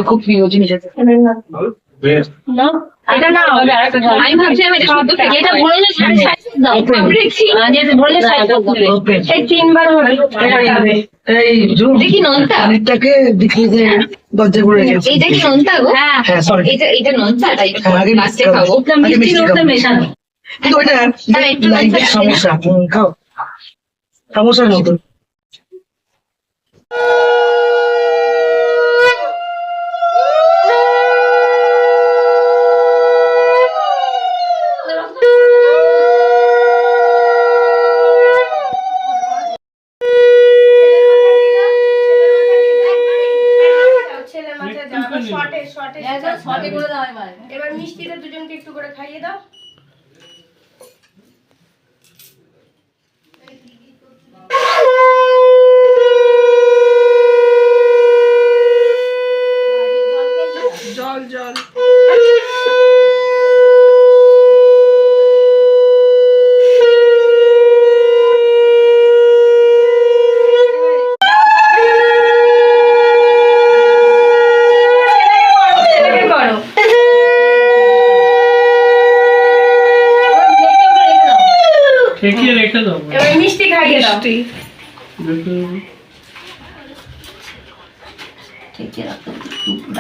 খুব প্রিয় জিনিস আছে এটা না আমি ভাবছি আমি এটা বললে এই তিনবার হবে এই দেখি নোনতা আরেকটাকে দেখি যে দরজা করে রেখেছি এইটা কি নোনতা গো হ্যাঁ সরি এটা নোনতা তাই লাস্টে খাবো মিষ্টি নোনতা মেশানো কিন্তু ওটা লাইটের সমস্যা খাও সমস্যার মতো এবার মিষ্টিটা দুজনকে একটু করে খাইয়ে দাও জল জল এবার মিষ্টি খাইয়ে দাও ঠিক আছে ঠিক না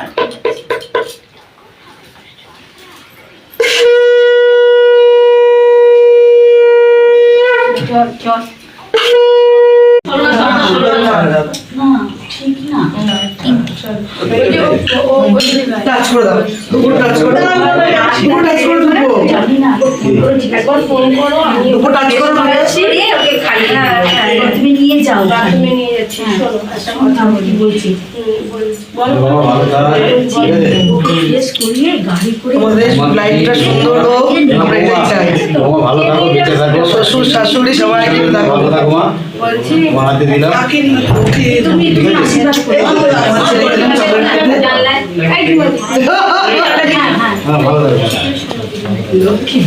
টাচ করে দাও টাচ করে দাও টাচ করে দেবো একবার ফোন করো আমি টাচ করে বলেছি ওকে খালি না তুমি নিয়ে যাও তুমি নিয়ে যাচ্ছি চলো একটা কথা বলছি বলো ভালো জিজ্ঞেস করিয়ে গাড়ি করে আমাদের লাইফটা সুন্দর হোক আমরা এটাই চাই ভালো থাকো বেঁচে থাকো শ্বশুর শাশুড়ি সবাই ভালো থাকো মা বলছি হাতে দিলাম তুমি আশীর্বাদ করো হ্যাঁ ভালো থাকো লক্ষ্মী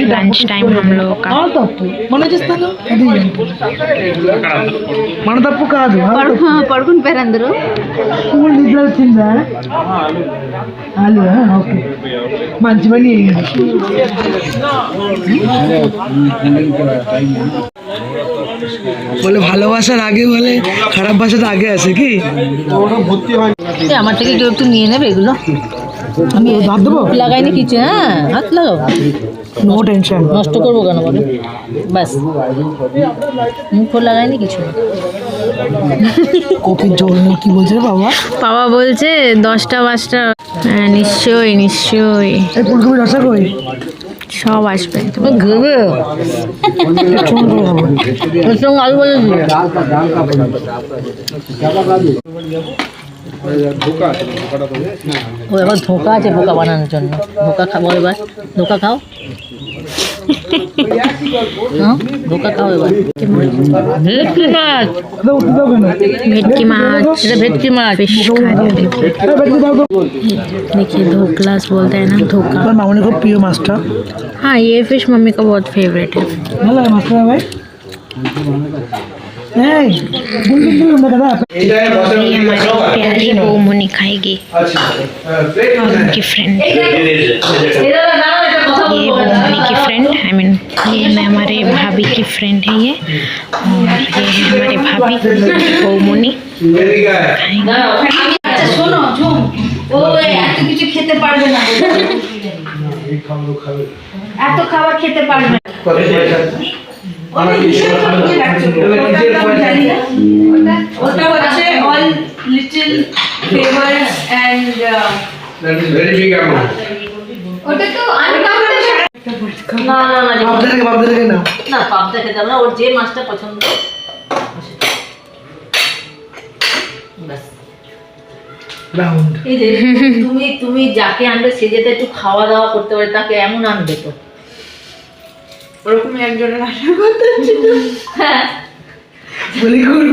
लंच टाइम हम लोग का పడుకుని పేరు అందరూ మంచి పని বলে ভালোবাসার আগে বলে খারাপ বাসাটা আগে আছে কি আমার থেকে কেউ একটু নিয়ে নেবে এগুলো আমি হাত দেবো লাগাইনি কিছু হ্যাঁ হাত লাগাও নো টেনশন নষ্ট করবো কেন বলো বাস মুখ লাগাইনি কিছু কফির জল নিয়ে কি বলছে বাবা বাবা বলছে 10টা 5টা নিশ্চয়ই নিশ্চয়ই এই ফুলকপি রসা কই সব আসবে তুমি ঘুরবে আলু বলে ও এবার ধোকা আছে বোকা বানানোর জন্য ধোকা খাবো এবার ধোকা খাও ধোকা খাও এবার ভেটকি মাছ ভেটকি মাছ এটা ভেটকি মাছ देखिए ढोकलास बोलते हैं ना धोखा मामू को प्रिय मास्टर हाँ ये फिश मम्मी का बहुत फेवरेट है ভালো মাস্টার ভাই এই ये हमारी प्यारी बहू मुनी खाएगी और उनकी फ्रेंड ये मुनी की फ्रेंड आई मीन ये हमारे भाभी की फ्रेंड है ये और ये है हमारे भाभी बहू मुनी শোনো ঝুম ও এত কিছু খেতে পারবে না এত খাবার খেতে পারবে না ওটা হচ্ছে all little favours and that is very big amount ওটা তো আনকাউন্টেবল না না না বাপদের থেকে না না পাবদা খেতে হবে না, ওর যে মাছটা পছন্দ ব্যাস। রাউন্ড এই যে তুমি যাকে আনবে সে যেটা একটু খাওয়া দাওয়া করতে পারে তাকে এমন আনবে তো। ওরকমই একজনের আশা করতে হ্যাঁ বলি গুড়